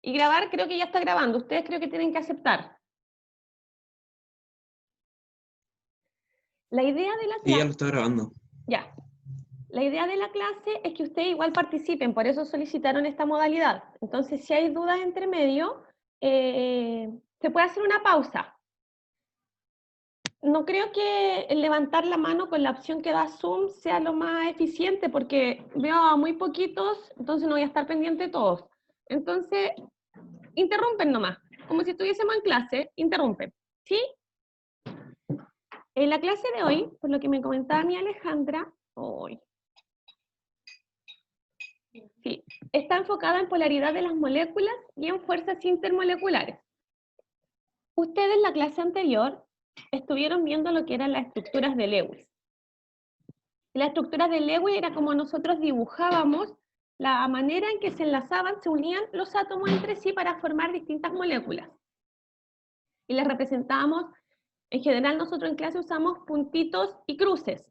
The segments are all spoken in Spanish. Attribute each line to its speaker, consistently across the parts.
Speaker 1: Y grabar creo que ya está grabando. Ustedes creo que tienen que aceptar. La idea de la
Speaker 2: Sí, ya
Speaker 1: clase...
Speaker 2: lo está grabando.
Speaker 1: Ya. La idea de la clase es que ustedes igual participen, por eso solicitaron esta modalidad. Entonces, si hay dudas entre medio, se puede hacer una pausa. No creo que el levantar la mano con la opción que da Zoom sea lo más eficiente, porque veo a muy poquitos, entonces no voy a estar pendiente de todos. Entonces, interrumpen nomás, como si estuviésemos en clase, interrumpen, ¿sí? En la clase de hoy, por lo que me comentaba mi Alejandra, sí, está enfocada en polaridad de las moléculas y en fuerzas intermoleculares. Ustedes en la clase anterior estuvieron viendo lo que eran las estructuras de Lewis. La estructura de Lewis era como nosotros dibujábamos la manera en que se enlazaban, se unían los átomos entre sí para formar distintas moléculas. Y las representábamos, en general nosotros en clase usamos puntitos y cruces.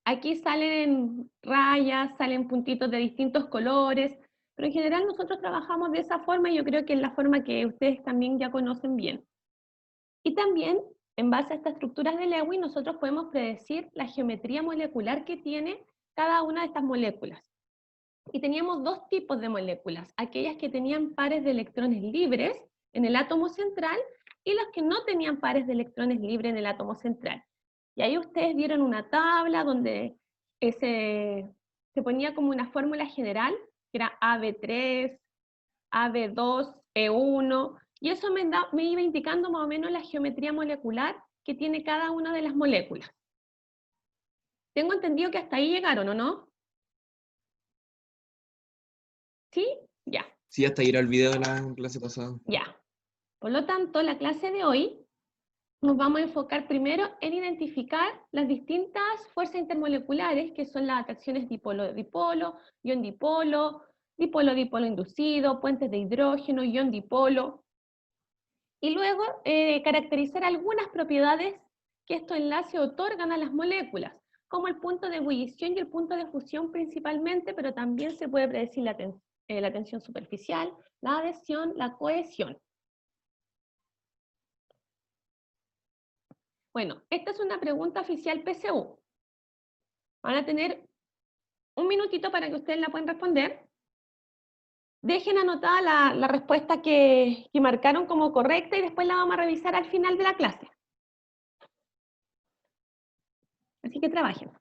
Speaker 1: Aquí salen rayas, salen puntitos de distintos colores, pero en general nosotros trabajamos de esa forma y yo creo que es la forma que ustedes también ya conocen bien. Y también, en base a estas estructuras de Lewis, nosotros podemos predecir la geometría molecular que tiene cada una de estas moléculas. Y teníamos dos tipos de moléculas, aquellas que tenían pares de electrones libres en el átomo central y las que no tenían pares de electrones libres en el átomo central. Y ahí ustedes vieron una tabla donde se ponía como una fórmula general, que era AB3, AB2, E1, y eso me iba indicando más o menos la geometría molecular que tiene cada una de las moléculas. Tengo entendido que hasta ahí llegaron, ¿o no? ¿Sí? Ya.
Speaker 2: Sí, hasta ir al video de la clase pasada.
Speaker 1: Ya. Por lo tanto, la clase de hoy nos vamos a enfocar primero en identificar las distintas fuerzas intermoleculares, que son las atracciones dipolo-dipolo, ion-dipolo, dipolo-dipolo inducido, puentes de hidrógeno, ion-dipolo, y luego caracterizar algunas propiedades que estos enlaces otorgan a las moléculas, como el punto de ebullición y el punto de fusión principalmente, pero también se puede predecir la tensión superficial, la adhesión, la cohesión. Bueno, esta es una pregunta oficial PSU. Van a tener un minutito para que ustedes la puedan responder. Dejen anotada la respuesta que marcaron como correcta y después la vamos a revisar al final de la clase. Así que trabajen.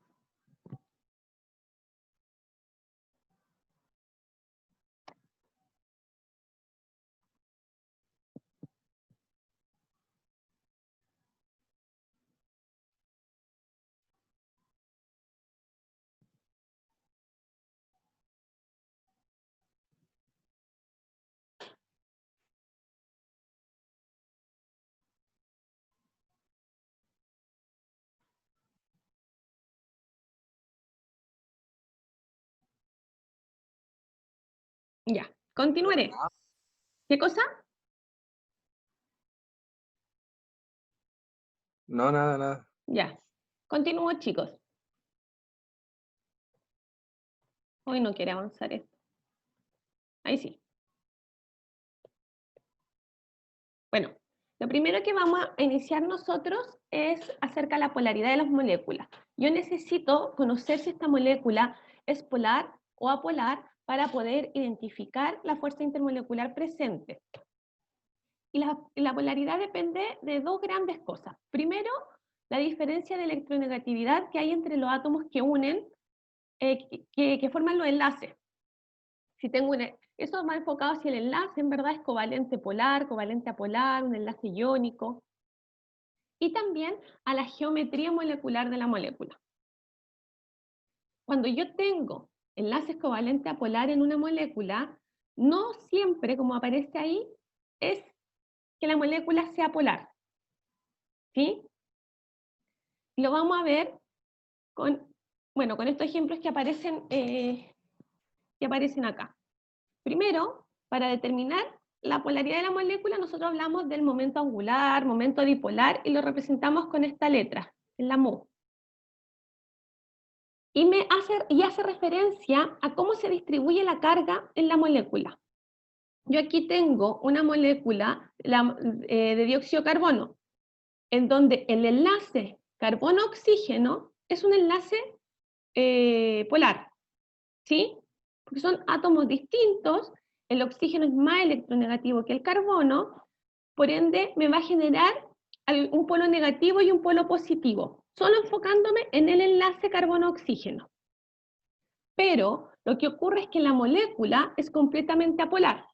Speaker 1: Ya, continuaré. ¿Qué cosa?
Speaker 2: No, nada, nada.
Speaker 1: Ya, continúo, chicos. Hoy no quiere avanzar esto. Ahí sí. Bueno, lo primero que vamos a iniciar nosotros es acerca de la polaridad de las moléculas. Yo necesito conocer si esta molécula es polar o apolar para poder identificar la fuerza intermolecular presente. Y la polaridad depende de dos grandes cosas. Primero, la diferencia de electronegatividad que hay entre los átomos que unen, que forman los enlaces. Si tengo eso va enfocado hacia el enlace, en verdad es covalente polar, covalente apolar, un enlace iónico. Y también a la geometría molecular de la molécula. Cuando yo tengo enlaces covalente apolar en una molécula, no siempre, como aparece ahí, es que la molécula sea polar. ¿Sí? Lo vamos a ver con estos ejemplos que aparecen acá. Primero, para determinar la polaridad de la molécula, nosotros hablamos del momento angular, momento dipolar, y lo representamos con esta letra, en la mu. Y hace referencia a cómo se distribuye la carga en la molécula. yo aquí tengo una molécula de dióxido de carbono, en donde el enlace carbono-oxígeno es un enlace polar, ¿sí? Porque son átomos distintos, el oxígeno es más electronegativo que el carbono, por ende me va a generar un polo negativo y un polo positivo, solo enfocándome en el enlace carbono-oxígeno. Pero lo que ocurre es que la molécula es completamente apolar,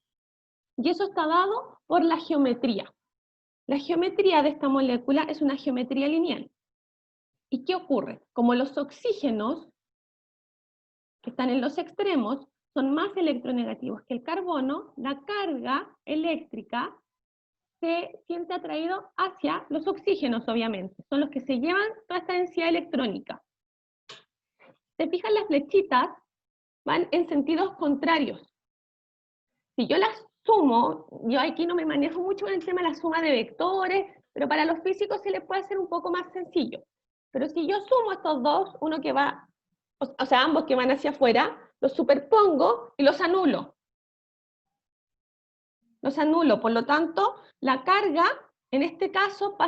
Speaker 1: y eso está dado por la geometría. La geometría de esta molécula es una geometría lineal. ¿Y qué ocurre? Como los oxígenos que están en los extremos son más electronegativos que el carbono, la carga eléctrica se siente atraído hacia los oxígenos, obviamente. Son los que se llevan toda esta densidad electrónica. ¿Se fijan? Las flechitas van en sentidos contrarios. Si yo las sumo, yo aquí no me manejo mucho con el tema de la suma de vectores, pero para los físicos se les puede hacer un poco más sencillo. Pero si yo sumo estos dos, uno que va, o sea, ambos que van hacia afuera, los superpongo y los anulo. Los anulo, por lo tanto, la carga, en este caso,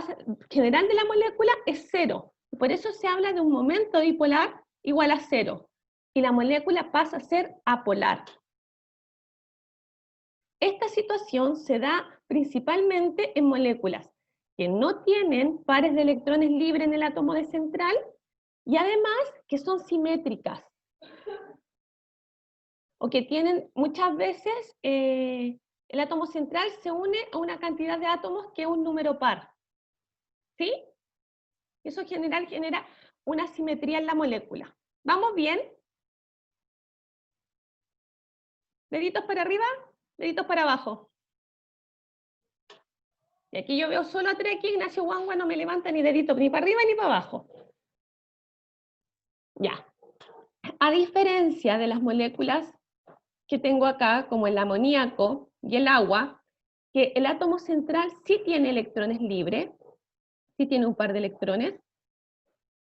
Speaker 1: general de la molécula es cero. Por eso se habla de un momento dipolar igual a cero. Y la molécula pasa a ser apolar. Esta situación se da principalmente en moléculas que no tienen pares de electrones libres en el átomo de central y además que son simétricas. O que tienen muchas veces, el átomo central se une a una cantidad de átomos que es un número par. ¿Sí? Eso en general genera una simetría en la molécula. ¿Vamos bien? ¿Deditos para arriba? ¿Deditos para abajo? Y aquí yo veo solo a tres, aquí Ignacio Guangua no me levanta ni dedito ni para arriba ni para abajo. Ya. A diferencia de las moléculas que tengo acá, como el amoníaco y el agua, que el átomo central sí tiene electrones libres, sí tiene un par de electrones,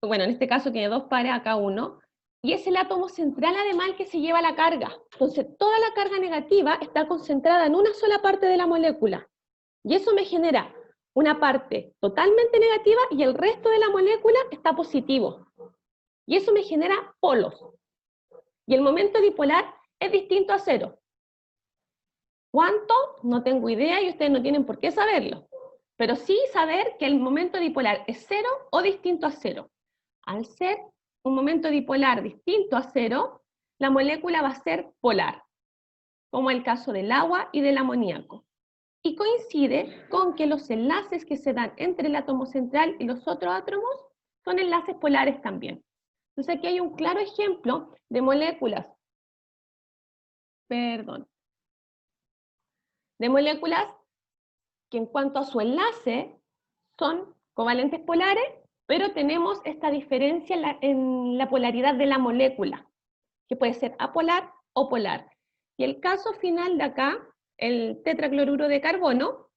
Speaker 1: bueno, en este caso tiene dos pares, acá uno, y es el átomo central además el que se lleva la carga. Entonces, toda la carga negativa está concentrada en una sola parte de la molécula, y eso me genera una parte totalmente negativa y el resto de la molécula está positivo. Y eso me genera polos. Y el momento dipolar es distinto a cero. ¿Cuánto? No tengo idea y ustedes no tienen por qué saberlo. Pero sí saber que el momento dipolar es cero o distinto a cero. Al ser un momento dipolar distinto a cero, la molécula va a ser polar, como el caso del agua y del amoníaco. Y coincide con que los enlaces que se dan entre el átomo central y los otros átomos son enlaces polares también. Entonces aquí hay un claro ejemplo de moléculas, de moléculas que en cuanto a su enlace son covalentes polares, pero tenemos esta diferencia en la polaridad de la molécula, que puede ser apolar o polar. Y el caso final de acá, el tetracloruro de carbono,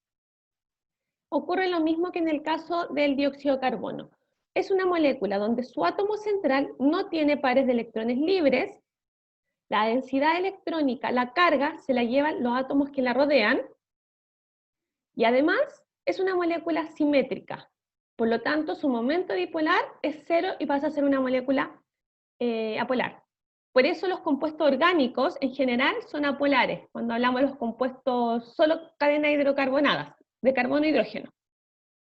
Speaker 1: ocurre lo mismo que en el caso del dióxido de carbono. Es una molécula donde su átomo central no tiene pares de electrones libres, la densidad electrónica, la carga, se la llevan los átomos que la rodean, y además es una molécula simétrica. Por lo tanto, su momento dipolar es cero y pasa a ser una molécula apolar. Por eso los compuestos orgánicos en general son apolares, cuando hablamos de los compuestos solo cadenas hidrocarbonadas, de carbono e hidrógeno.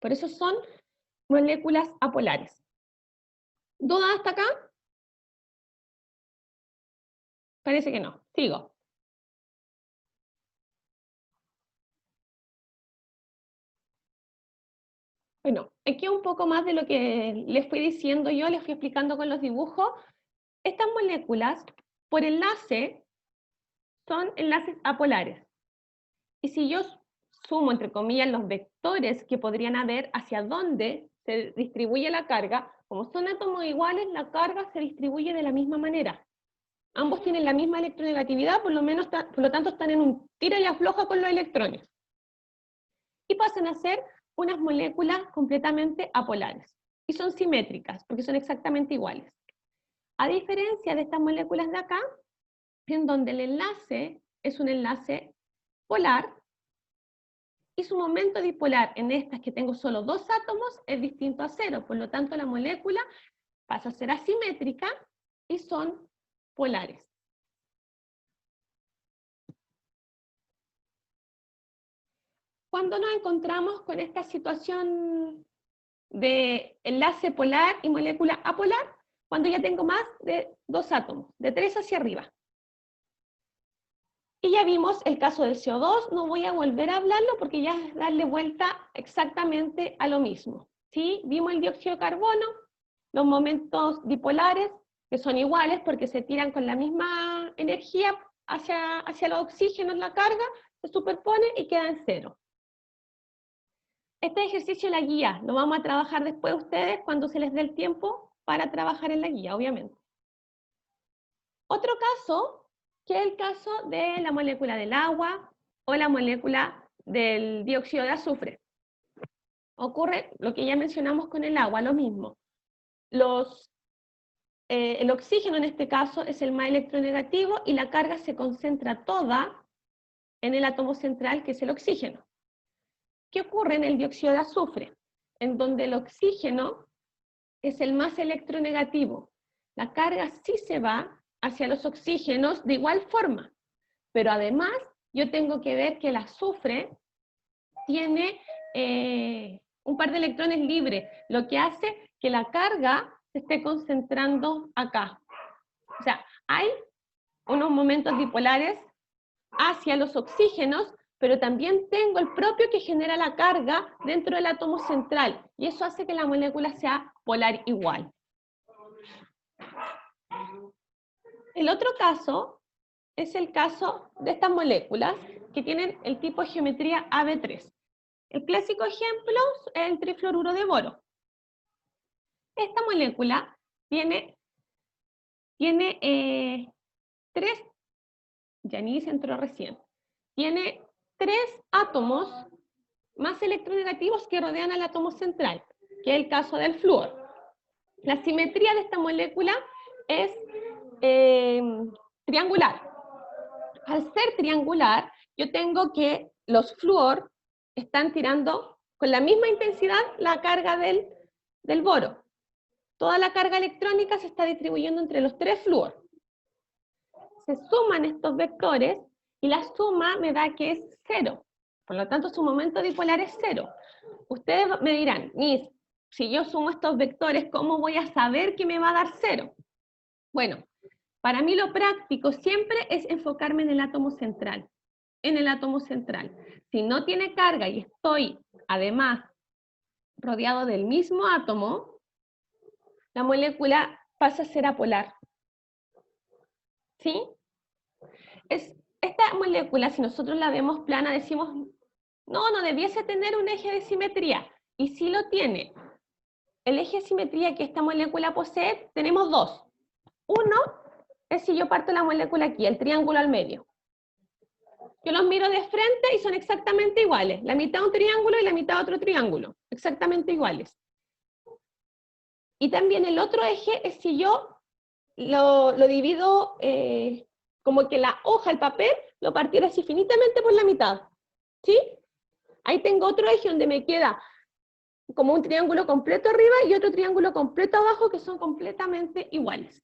Speaker 1: Por eso son moléculas apolares. ¿Dudas hasta acá? Parece que no. Sigo. Bueno, aquí un poco más de lo que les fui diciendo yo, les fui explicando con los dibujos. Estas moléculas, por enlace, son enlaces apolares. Y si yo sumo, entre comillas, los vectores que podrían haber hacia dónde se distribuye la carga, como son átomos iguales, la carga se distribuye de la misma manera. Ambos tienen la misma electronegatividad, por lo tanto están en un tira y afloja con los electrones. Y pasan a ser unas moléculas completamente apolares. Y son simétricas, porque son exactamente iguales. A diferencia de estas moléculas de acá, en donde el enlace es un enlace polar, y su momento dipolar en estas que tengo solo 2 átomos es distinto a 0, por lo tanto la molécula pasa a ser asimétrica y son polares. Cuando nos encontramos con esta situación de enlace polar y molécula apolar, cuando ya tengo más de 2 átomos, de 3 hacia arriba. Y ya vimos el caso del CO2, no voy a volver a hablarlo porque ya es darle vuelta exactamente a lo mismo. ¿Sí? Vimos el dióxido de carbono, los momentos dipolares, que son iguales porque se tiran con la misma energía hacia los oxígenos, la carga, se superpone y queda en 0. Este ejercicio de la guía lo vamos a trabajar después ustedes cuando se les dé el tiempo para trabajar en la guía, obviamente. Otro caso, que es el caso de la molécula del agua o la molécula del dióxido de azufre. Ocurre lo que ya mencionamos con el agua, lo mismo. El oxígeno en este caso es el más electronegativo y la carga se concentra toda en el átomo central, que es el oxígeno. ¿Qué ocurre en el dióxido de azufre? En donde el oxígeno es el más electronegativo. La carga sí se va hacia los oxígenos de igual forma, pero además yo tengo que ver que el azufre tiene un par de electrones libres, lo que hace que la carga se esté concentrando acá. O sea, hay unos momentos dipolares hacia los oxígenos, pero también tengo el propio que genera la carga dentro del átomo central, y eso hace que la molécula sea polar igual. El otro caso es el caso de estas moléculas que tienen el tipo de geometría AB3. El clásico ejemplo es el trifluoruro de boro. Esta molécula tiene tres, Janice entró recién, tiene 3 átomos más electronegativos que rodean al átomo central, que es el caso del flúor. La simetría de esta molécula es triangular. Al ser triangular, yo tengo que los flúor están tirando con la misma intensidad la carga del boro. Toda la carga electrónica se está distribuyendo entre los 3 flúor. Se suman estos vectores y la suma me da que es 0. Por lo tanto, su momento dipolar es 0. Ustedes me dirán, Miss, si yo sumo estos vectores, ¿cómo voy a saber que me va a dar 0? Bueno, para mí lo práctico siempre es enfocarme en el átomo central. En el átomo central. Si no tiene carga y estoy, además, rodeado del mismo átomo, la molécula pasa a ser apolar. ¿Sí? Esta molécula, si nosotros la vemos plana, decimos, no debiese tener un eje de simetría. Y sí lo tiene. El eje de simetría que esta molécula posee, tenemos 2. Uno es si yo parto la molécula aquí, el triángulo al medio. Yo los miro de frente y son exactamente iguales. La mitad un triángulo y la mitad otro triángulo. Exactamente iguales. Y también el otro eje es si yo lo divido como que la hoja, el papel, lo partiera así finitamente por la mitad. ¿Sí? Ahí tengo otro eje donde me queda como un triángulo completo arriba y otro triángulo completo abajo que son completamente iguales.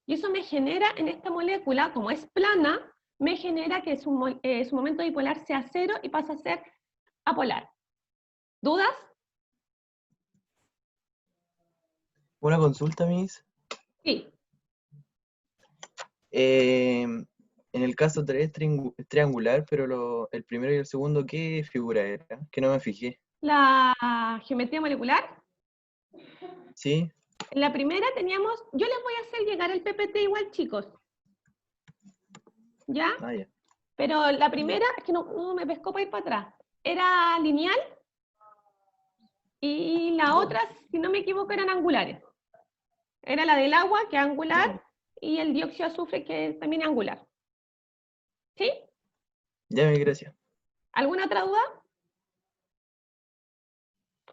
Speaker 1: Y eso me genera en esta molécula, como es plana, me genera que su momento dipolar sea 0 y pasa a ser apolar. ¿Dudas?
Speaker 3: Una consulta, Miss.
Speaker 1: Sí.
Speaker 3: En el caso 3 es triangular, pero el primero y el segundo, ¿qué figura era? Que no me fijé.
Speaker 1: La geometría molecular.
Speaker 3: ¿Sí?
Speaker 1: En la primera teníamos, yo les voy a hacer llegar el PPT igual, chicos. ¿Ya?
Speaker 3: Ah, ya.
Speaker 1: Pero la primera, es que no me pescó para ir para atrás, era lineal, y la otra, si no me equivoco, eran angulares. Era la del agua, que es angular, y el dióxido de azufre, que también es angular. ¿Sí?
Speaker 3: Ya, mi gracias.
Speaker 1: ¿Alguna otra duda?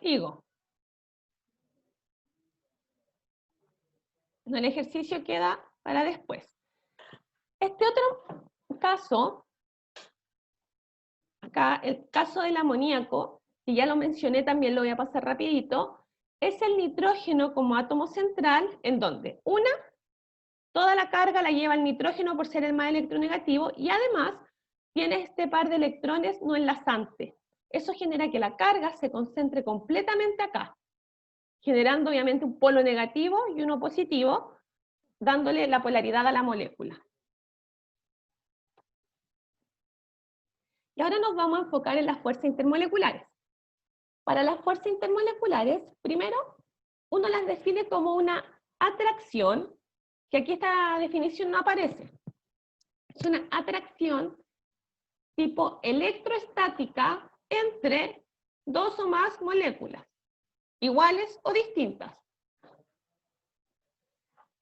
Speaker 1: Sigo. No, el ejercicio queda para después. Este otro caso acá, el caso del amoníaco, que ya lo mencioné, también lo voy a pasar rapidito, es el nitrógeno como átomo central, en donde toda la carga la lleva el nitrógeno por ser el más electronegativo, y además tiene este par de electrones no enlazantes. Eso genera que la carga se concentre completamente acá, generando obviamente un polo negativo y uno positivo, dándole la polaridad a la molécula. Y ahora nos vamos a enfocar en las fuerzas intermoleculares. Para las fuerzas intermoleculares, primero, uno las define como una atracción, que aquí esta definición no aparece. Es una atracción tipo electroestática entre dos o más moléculas, iguales o distintas.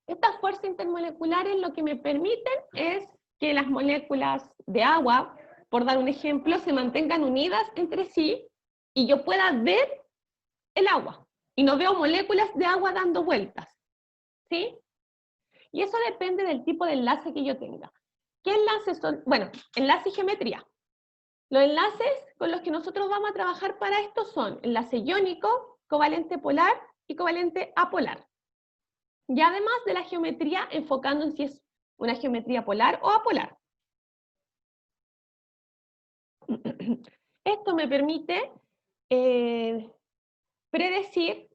Speaker 1: Estas fuerzas intermoleculares lo que me permiten es que las moléculas de agua, por dar un ejemplo, se mantengan unidas entre sí y yo pueda ver el agua y no veo moléculas de agua dando vueltas, ¿sí? Y eso depende del tipo de enlace que yo tenga. ¿Qué enlaces son? Bueno, enlace y geometría. Los enlaces con los que nosotros vamos a trabajar para esto son enlace iónico, covalente polar y covalente apolar. Y además de la geometría, enfocando en si es una geometría polar o apolar. Esto me permite predecir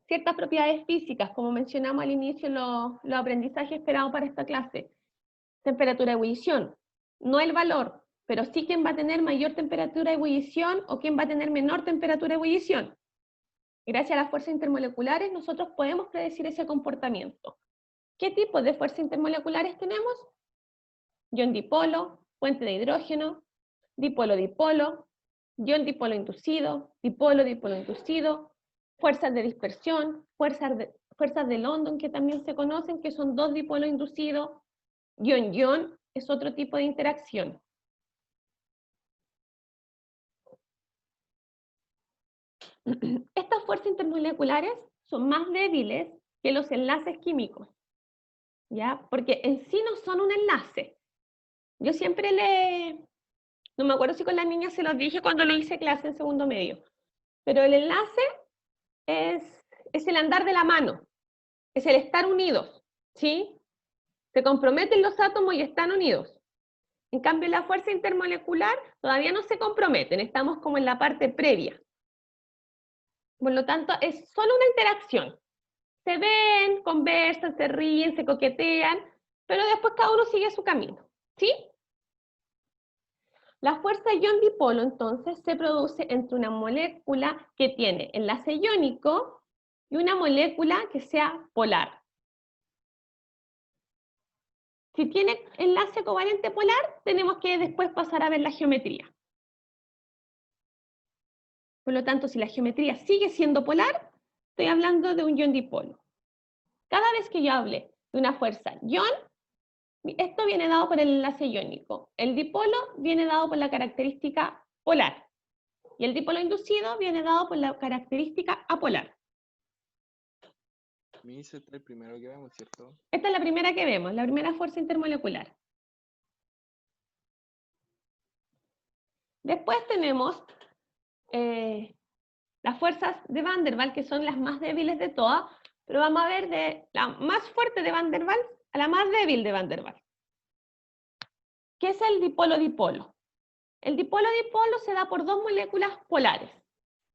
Speaker 1: ciertas propiedades físicas, como mencionamos al inicio los aprendizajes esperados para esta clase. Temperatura de ebullición, no el valor, pero sí quién va a tener mayor temperatura de ebullición o quién va a tener menor temperatura de ebullición. Gracias a las fuerzas intermoleculares nosotros podemos predecir ese comportamiento. ¿Qué tipo de fuerzas intermoleculares tenemos? Ion dipolo, puente de hidrógeno, dipolo-dipolo, ion dipolo inducido, dipolo-dipolo inducido, fuerzas de dispersión, fuerzas de London que también se conocen, que son dos dipolos inducidos, ion-ion es otro tipo de interacción. Estas fuerzas intermoleculares son más débiles que los enlaces químicos, ¿ya? Porque en sí no son un enlace. Yo siempre no me acuerdo si con las niñas se los dije cuando lo hice clase en segundo medio, pero el enlace es el andar de la mano, es el estar unidos, ¿sí? Se comprometen los átomos y están unidos. En cambio, la fuerza intermolecular todavía no se comprometen, estamos como en la parte previa. Por lo tanto, es solo una interacción. Se ven, conversan, se ríen, se coquetean, pero después cada uno sigue su camino, ¿sí? La fuerza ion-dipolo, entonces, se produce entre una molécula que tiene enlace iónico y una molécula que sea polar. Si tiene enlace covalente polar, tenemos que después pasar a ver la geometría. Por lo tanto, si la geometría sigue siendo polar, estoy hablando de un ion-dipolo. Cada vez que yo hable de una fuerza ion, esto viene dado por el enlace iónico. El dipolo viene dado por la característica polar. Y el dipolo inducido viene dado por la característica apolar.
Speaker 2: Me dice el primero que vemos, ¿cierto?
Speaker 1: Esta es la primera que vemos, la primera fuerza intermolecular. Después tenemos las fuerzas de Van der Waals, que son las más débiles de todas, pero vamos a ver de la más fuerte de Van der Waals a la más débil de Van der Waals. ¿Qué es el dipolo-dipolo? El dipolo-dipolo se da por dos moléculas polares.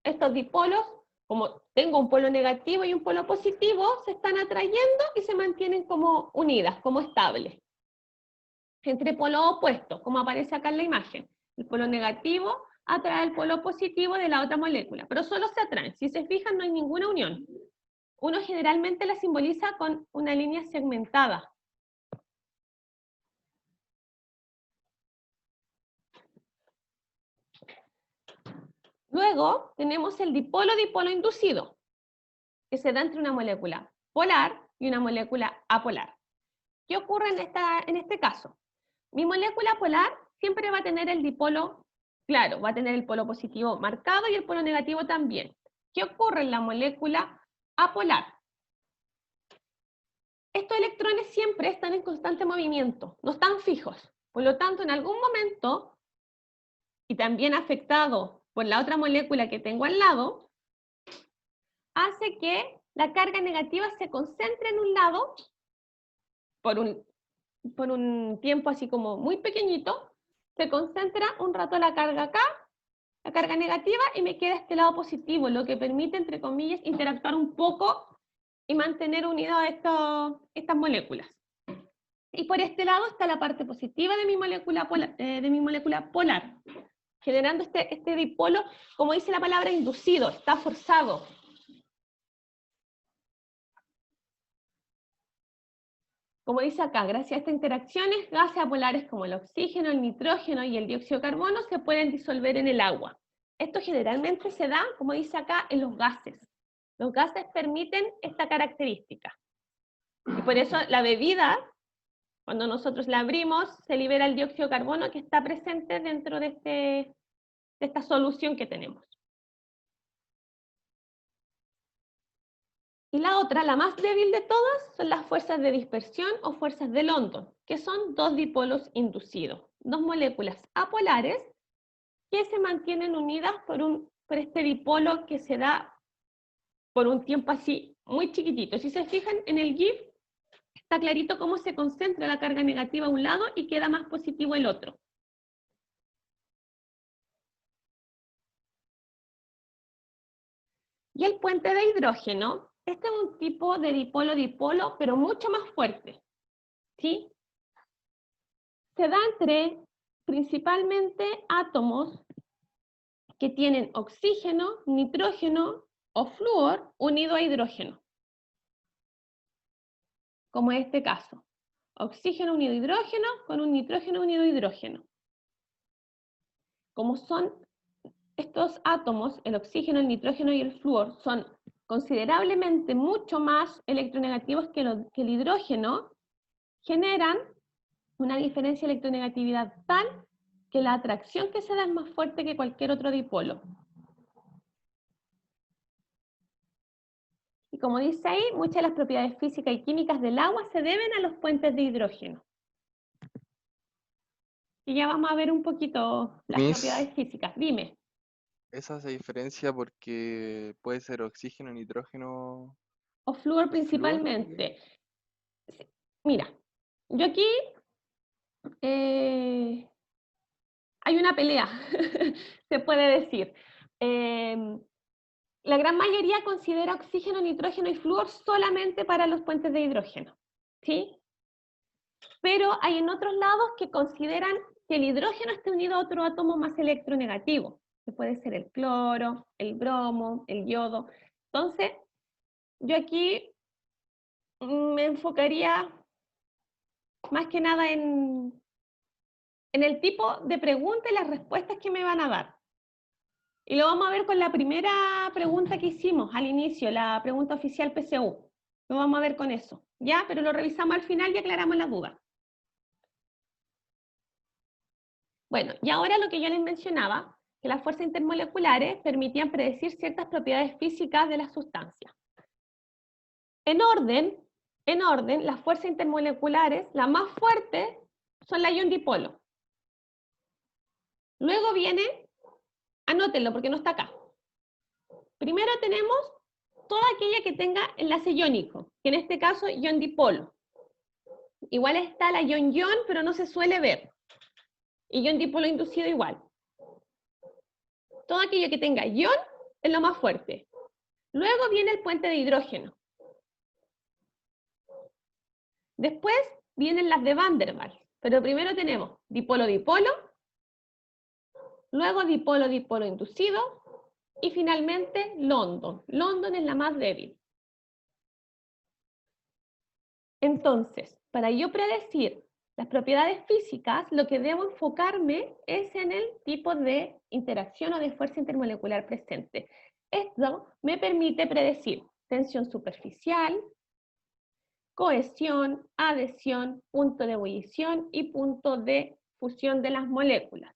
Speaker 1: Estos dipolos, como tengo un polo negativo y un polo positivo, se están atrayendo y se mantienen como unidas, como estables. Entre polos opuestos, como aparece acá en la imagen. El polo negativo atrae el polo positivo de la otra molécula, pero solo se atraen. Si se fijan, no hay ninguna unión. Uno generalmente la simboliza con una línea segmentada. Luego tenemos el dipolo-dipolo inducido, que se da entre una molécula polar y una molécula apolar. ¿Qué ocurre en este caso? Mi molécula polar siempre va a tener el dipolo claro, va a tener el polo positivo marcado y el polo negativo también. ¿Qué ocurre en la molécula apolar? Estos electrones siempre están en constante movimiento, no están fijos. Por lo tanto, en algún momento, y también afectado por la otra molécula que tengo al lado, hace que la carga negativa se concentre en un lado por un tiempo así como muy pequeñito, se concentra un rato la carga acá, la carga negativa, y me queda este lado positivo, lo que permite, entre comillas, interactuar un poco y mantener unidas estas moléculas. Y por este lado está la parte positiva de mi molécula polar, generando este dipolo, como dice la palabra, inducido, está forzado. Como dice acá, gracias a estas interacciones, gases apolares como el oxígeno, el nitrógeno y el dióxido de carbono se pueden disolver en el agua. Esto generalmente se da, como dice acá, en los gases. Los gases permiten esta característica. Y por eso la bebida, cuando nosotros la abrimos, se libera el dióxido de carbono que está presente dentro de esta solución que tenemos. Y la otra, la más débil de todas, son las fuerzas de dispersión o fuerzas de London, que son dos dipolos inducidos, dos moléculas apolares que se mantienen unidas por este dipolo que se da por un tiempo así muy chiquitito. Si se fijan en el GIF, está clarito cómo se concentra la carga negativa a un lado y queda más positivo el otro. Y el puente de hidrógeno, este es un tipo de dipolo-dipolo, pero mucho más fuerte, ¿sí? Se da entre principalmente átomos que tienen oxígeno, nitrógeno o flúor unido a hidrógeno. Como en este caso. Oxígeno unido a hidrógeno con un nitrógeno unido a hidrógeno. Como son estos átomos, el oxígeno, el nitrógeno y el flúor, son considerablemente mucho más electronegativos que el hidrógeno, generan una diferencia de electronegatividad tal que la atracción que se da es más fuerte que cualquier otro dipolo. Y como dice ahí, muchas de las propiedades físicas y químicas del agua se deben a los puentes de hidrógeno. Y ya vamos a ver un poquito las propiedades físicas. Dime.
Speaker 2: Esa se diferencia porque puede ser oxígeno, nitrógeno.
Speaker 1: O flúor principalmente. Sí. Mira, yo aquí hay una pelea, se puede decir. La gran mayoría considera oxígeno, nitrógeno y flúor solamente para los puentes de hidrógeno, ¿sí? Pero hay en otros lados que consideran que el hidrógeno está unido a otro átomo más electronegativo, que puede ser el cloro, el bromo, el yodo. Entonces, yo aquí me enfocaría más que nada en el tipo de preguntas y las respuestas que me van a dar. Y lo vamos a ver con la primera pregunta que hicimos al inicio, la pregunta oficial PSU. Lo vamos a ver con eso, ¿ya? Pero lo revisamos al final y aclaramos las dudas. Bueno, y ahora lo que yo les mencionaba, que las fuerzas intermoleculares permitían predecir ciertas propiedades físicas de las sustancias. En orden, las fuerzas intermoleculares, las más fuertes, son la ion dipolo. Luego viene, anótenlo porque no está acá. Primero tenemos toda aquella que tenga enlace iónico, que en este caso ion dipolo. Igual está la ion-ion, pero no se suele ver. Y ion dipolo inducido igual. Todo aquello que tenga ion es lo más fuerte. Luego viene el puente de hidrógeno. Después vienen las de Van der Waals, pero primero tenemos dipolo-dipolo, luego dipolo-dipolo inducido, y finalmente London. London es la más débil. Entonces, para yo predecir las propiedades físicas, lo que debo enfocarme es en el tipo de interacción o de fuerza intermolecular presente. Esto me permite predecir tensión superficial, cohesión, adhesión, punto de ebullición y punto de fusión de las moléculas.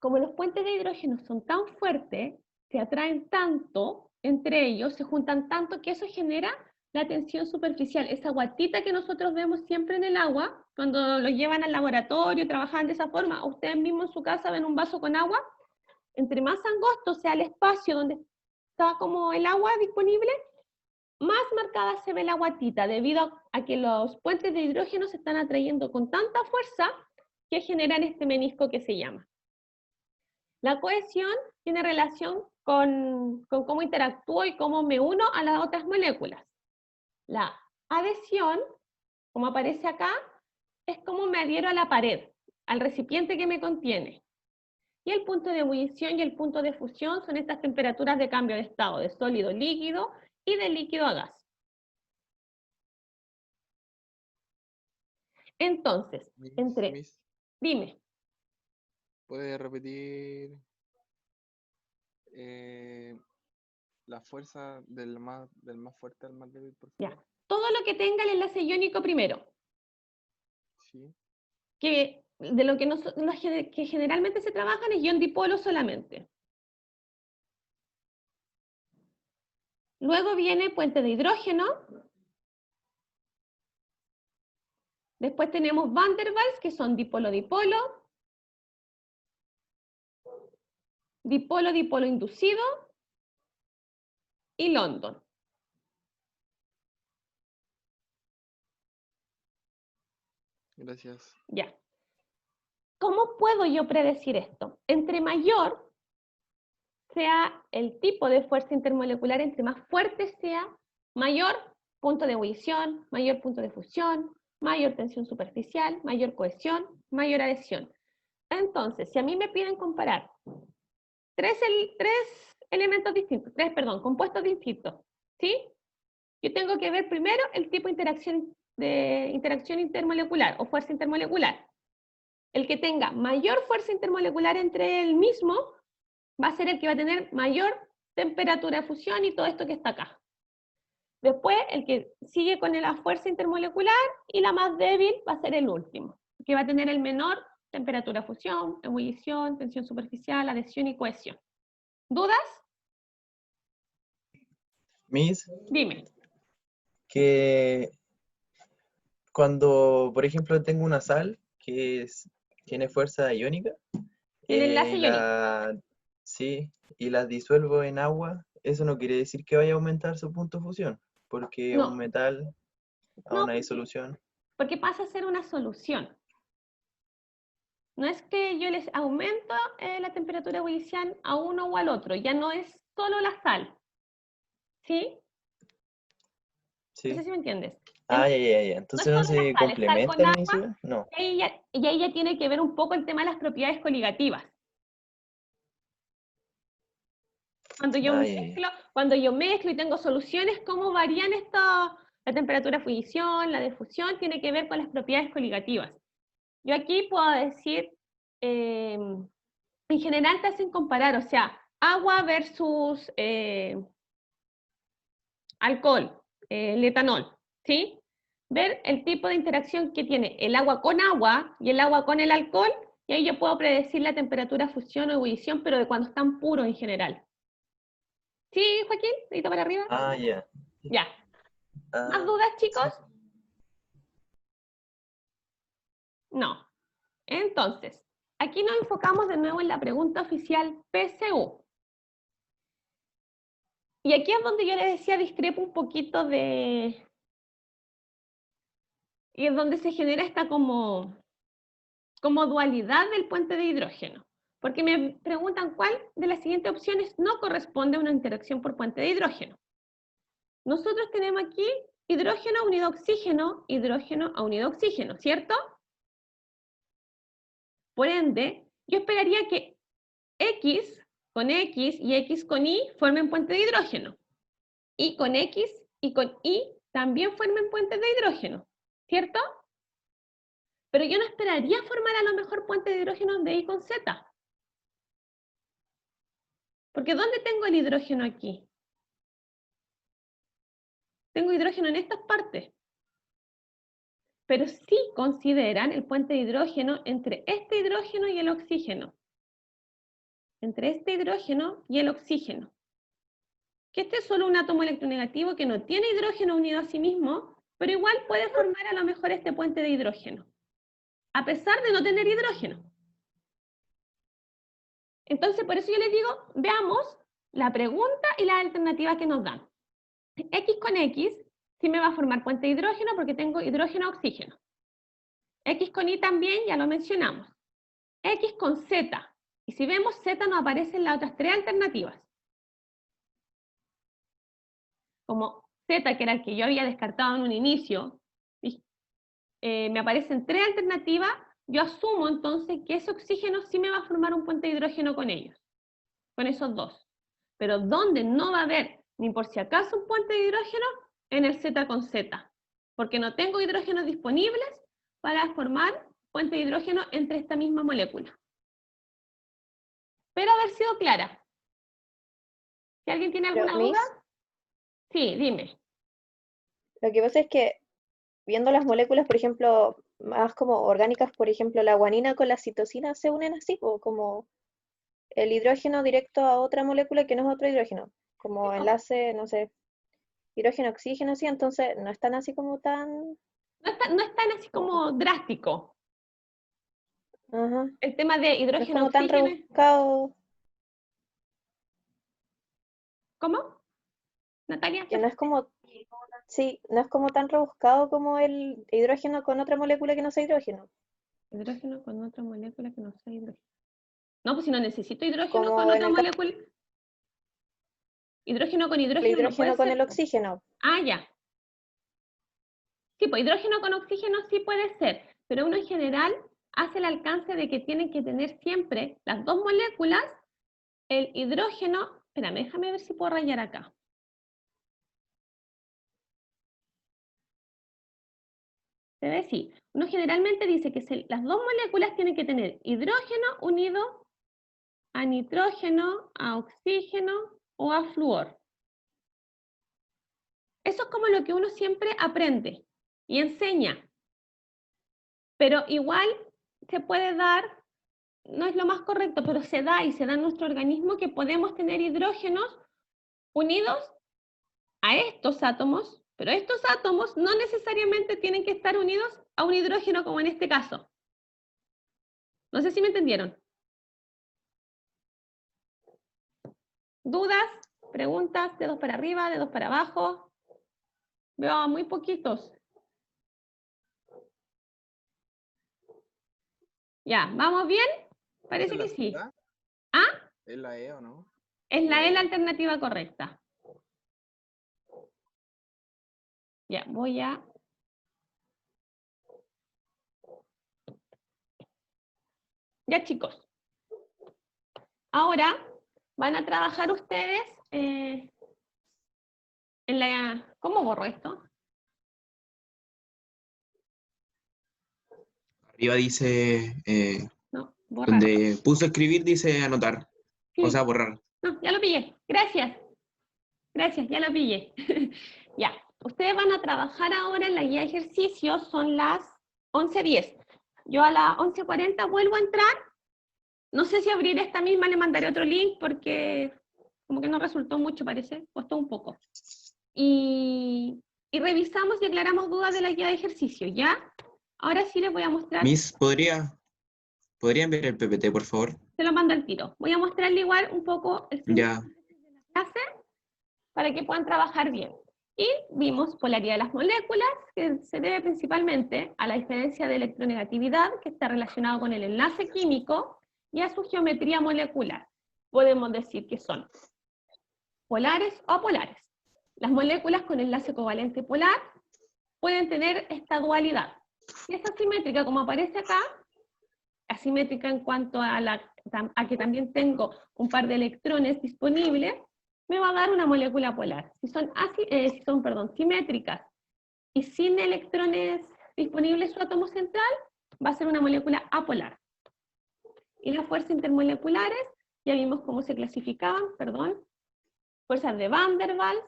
Speaker 1: Como los puentes de hidrógeno son tan fuertes, se atraen tanto entre ellos, se juntan tanto, que eso genera la tensión superficial, esa guatita que nosotros vemos siempre en el agua, cuando lo llevan al laboratorio, trabajan de esa forma, o ustedes mismos en su casa ven un vaso con agua, entre más angosto sea el espacio donde está como el agua disponible, más marcada se ve la guatita, debido a que los puentes de hidrógeno se están atrayendo con tanta fuerza que generan este menisco que se llama. La cohesión tiene relación con cómo interactúo y cómo me uno a las otras moléculas. La adhesión, como aparece acá, es cómo me adhiero a la pared, al recipiente que me contiene. Y el punto de ebullición y el punto de fusión son estas temperaturas de cambio de estado, de sólido a líquido y de líquido a gas. Entonces,
Speaker 2: Miss,
Speaker 1: dime,
Speaker 2: ¿puede repetir la fuerza del más fuerte al más débil, por
Speaker 1: ya,
Speaker 2: favor?
Speaker 1: todo lo que tenga el enlace iónico primero,
Speaker 2: Sí.
Speaker 1: que de lo que, que generalmente se trabajan es ion dipolo solamente. Luego viene puente de hidrógeno. Después tenemos Van der Waals, que son dipolo-dipolo. Dipolo-dipolo inducido. Y London.
Speaker 2: Gracias.
Speaker 1: Ya. ¿Cómo puedo yo predecir esto? Entre mayor sea el tipo de fuerza intermolecular, entre más fuerte sea, mayor punto de ebullición, mayor punto de fusión, mayor tensión superficial, mayor cohesión, mayor adhesión. Entonces, si a mí me piden comparar tres elementos distintos, compuestos distintos, ¿sí? Yo tengo que ver primero el tipo de interacción intermolecular o fuerza intermolecular. El que tenga mayor fuerza intermolecular entre el mismo va a ser el que va a tener mayor temperatura de fusión y todo esto que está acá. Después, el que sigue con la fuerza intermolecular y la más débil va a ser el último, que va a tener el menor temperatura de fusión, ebullición, tensión superficial, adhesión y cohesión. ¿Dudas?
Speaker 3: Miss,
Speaker 1: Dime.
Speaker 3: que cuando, por ejemplo, tengo una sal tiene fuerza iónica,
Speaker 1: El enlace iónico.
Speaker 3: sí, y la disuelvo en agua, eso no quiere decir que vaya a aumentar su punto de fusión, porque un
Speaker 1: No,
Speaker 3: metal a
Speaker 1: no,
Speaker 3: una disolución.
Speaker 1: porque pasa a ser una solución. No es que yo les aumento la temperatura de ebullición a uno o al otro, ya no es solo la sal. ¿Sí? No sé
Speaker 3: Sí.
Speaker 1: si me entiendes.
Speaker 3: Ah, ya, ya, ya.
Speaker 1: No es
Speaker 3: Entonces no
Speaker 1: solo la
Speaker 3: se
Speaker 1: sal, es sal con
Speaker 3: complementan ni
Speaker 1: agua,
Speaker 3: siquiera. No.
Speaker 1: y ahí ya tiene que ver un poco el tema de las propiedades coligativas.
Speaker 3: Ah, ya, ya.
Speaker 1: Cuando yo mezclo y tengo soluciones, ¿cómo varían la temperatura de ebullición, la de fusión? Tiene que ver con las propiedades coligativas. Yo aquí puedo decir, en general te hacen comparar, o sea, agua versus alcohol, el etanol, ¿sí? Ver el tipo de interacción que tiene el agua con agua y el agua con el alcohol, y ahí yo puedo predecir la temperatura de fusión o ebullición, pero de cuando están puros en general. ¿Sí, Joaquín? ¿Dedito para arriba?
Speaker 3: Ah, ya.
Speaker 1: Ya. ¿Más
Speaker 3: Ah,
Speaker 1: dudas,
Speaker 3: sí.
Speaker 1: chicos? No. Entonces, aquí nos enfocamos de nuevo en la pregunta oficial PSU. Y aquí es donde yo les decía, discrepo un poquito de... Y es donde se genera esta como dualidad del puente de hidrógeno. Porque me preguntan cuál de las siguientes opciones no corresponde a una interacción por puente de hidrógeno. Nosotros tenemos aquí hidrógeno unido a oxígeno, hidrógeno a unido a oxígeno, ¿cierto? Por ende, yo esperaría que X con X y X con Y formen puente de hidrógeno. Y con X y con Y también formen puentes de hidrógeno, ¿cierto? Pero yo no esperaría formar a lo mejor puentes de hidrógeno de Y con Z. Porque ¿dónde tengo el hidrógeno aquí? Tengo hidrógeno en estas partes. Pero sí consideran el puente de hidrógeno entre este hidrógeno y el oxígeno. Entre este hidrógeno y el oxígeno. que este es solo un átomo electronegativo que no tiene hidrógeno unido a sí mismo, pero igual puede formar a lo mejor este puente de hidrógeno, a pesar de no tener hidrógeno. Entonces, por eso yo les digo, veamos la pregunta y las alternativas que nos dan. X con X sí me va a formar puente de hidrógeno porque tengo hidrógeno-oxígeno. X con Y también, ya lo mencionamos. X con Z. Y si vemos Z nos aparecen las otras tres alternativas. Como Z, que era el que yo había descartado en un inicio, me aparecen tres alternativas, yo asumo entonces que ese oxígeno sí me va a formar un puente de hidrógeno con ellos, con esos dos. Pero donde no va a haber, ni por si acaso, un puente de hidrógeno, en el Z con Z, porque no tengo hidrógenos disponibles para formar puente de hidrógeno entre esta misma molécula. Espero haber sido clara. ¿Si alguien tiene alguna
Speaker 4: Pero,
Speaker 1: duda?
Speaker 4: Miss,
Speaker 1: Sí, dime.
Speaker 4: lo que pasa es que viendo las moléculas, por ejemplo, más como orgánicas, por ejemplo, la guanina con la citosina se unen así, o como el hidrógeno directo a otra molécula que no es otro hidrógeno, como enlace, no sé, hidrógeno, oxígeno, sí, entonces no están así como tan...
Speaker 1: No es tan así como drástico.
Speaker 4: Ajá,
Speaker 1: El tema de
Speaker 4: no es
Speaker 1: hidrógeno,
Speaker 4: como tan
Speaker 1: oxígeno.
Speaker 4: rebuscado,
Speaker 1: ¿Cómo? Natalia.
Speaker 4: que no es como, sí, no es como tan rebuscado como el hidrógeno con otra molécula que no sea hidrógeno,
Speaker 1: Hidrógeno con otra molécula que no sea hidrógeno. No, pues si no necesito hidrógeno con
Speaker 4: como en
Speaker 1: otra
Speaker 4: el caso
Speaker 1: molécula. Hidrógeno con
Speaker 4: del
Speaker 1: hidrógeno no puede
Speaker 4: hidrógeno con
Speaker 1: ser.
Speaker 4: el oxígeno.
Speaker 1: Ah, ya. Sí, pues hidrógeno con oxígeno sí puede ser, pero uno en general hace el alcance de que tienen que tener siempre las dos moléculas, el hidrógeno. Espérame, déjame ver si puedo rayar acá. ¿Se ve? Sí. Uno generalmente dice que las dos moléculas tienen que tener hidrógeno unido a nitrógeno, a oxígeno o a flúor. Eso es como lo que uno siempre aprende y enseña. Pero igual se puede dar, no es lo más correcto, pero se da y se da en nuestro organismo que podemos tener hidrógenos unidos a estos átomos, pero estos átomos no necesariamente tienen que estar unidos a un hidrógeno como en este caso. No sé si me entendieron. ¿Dudas? ¿Preguntas? ¿Dedos para arriba? ¿Dedos para abajo? Veo a muy poquitos. Ya, ¿vamos bien? Parece que sí. ¿Ah?
Speaker 2: ¿Es la E o no?
Speaker 1: Es la E la alternativa correcta. Ya, voy a... Ya, chicos. Ahora van a trabajar ustedes en la... ¿Cómo borro esto?
Speaker 5: Arriba dice,
Speaker 1: No, borrar.
Speaker 5: donde puso escribir dice anotar, o
Speaker 1: Sí.
Speaker 5: sea, borrar.
Speaker 1: No, ya lo pillé. Gracias. Gracias, ya lo pillé. Ya. Ustedes van a trabajar ahora en la guía de ejercicios, son las 11:10. Yo a las 11:40 vuelvo a entrar. No sé si abrir esta misma, le mandaré otro link porque como que no resultó mucho, parece, costó un poco. Y revisamos y aclaramos dudas de la guía de ejercicio, ¿ya? Ahora sí les voy a mostrar.
Speaker 5: Miss, ¿podrían ver el PPT, por favor?
Speaker 1: Se lo mando al tiro. Voy a mostrarle igual un poco el
Speaker 5: Ya.
Speaker 1: clase para que puedan trabajar bien. Y vimos polaridad de las moléculas, que se debe principalmente a la diferencia de electronegatividad, que está relacionado con el enlace químico, y a su geometría molecular. Podemos decir que son polares o apolares. Las moléculas con enlace covalente polar pueden tener esta dualidad. Si es asimétrica, como aparece acá, asimétrica en cuanto a que también tengo un par de electrones disponibles, me va a dar una molécula polar. Si son, simétricas y sin electrones disponibles su átomo central, va a ser una molécula apolar. Y las fuerzas intermoleculares, ya vimos cómo se clasificaban, fuerzas de Van der Waals,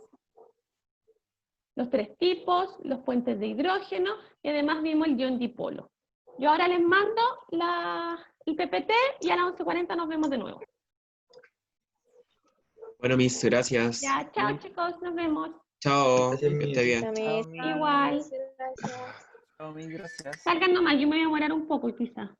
Speaker 1: los tres tipos, los puentes de hidrógeno, y además vimos el ion dipolo. Yo ahora les mando el PPT y a las 11:40 nos vemos de nuevo.
Speaker 5: Bueno, Miss, gracias.
Speaker 1: Ya, chao
Speaker 2: Sí.
Speaker 1: chicos, nos vemos.
Speaker 5: Chao,
Speaker 3: Gracias,
Speaker 5: que
Speaker 3: Miss.
Speaker 5: esté bien.
Speaker 4: Chao,
Speaker 2: Chao,
Speaker 4: Miss.
Speaker 2: Miss.
Speaker 1: Igual.
Speaker 4: Gracias.
Speaker 2: Chao, Miss, gracias.
Speaker 1: Salgan nomás, yo me voy a demorar un poco quizá.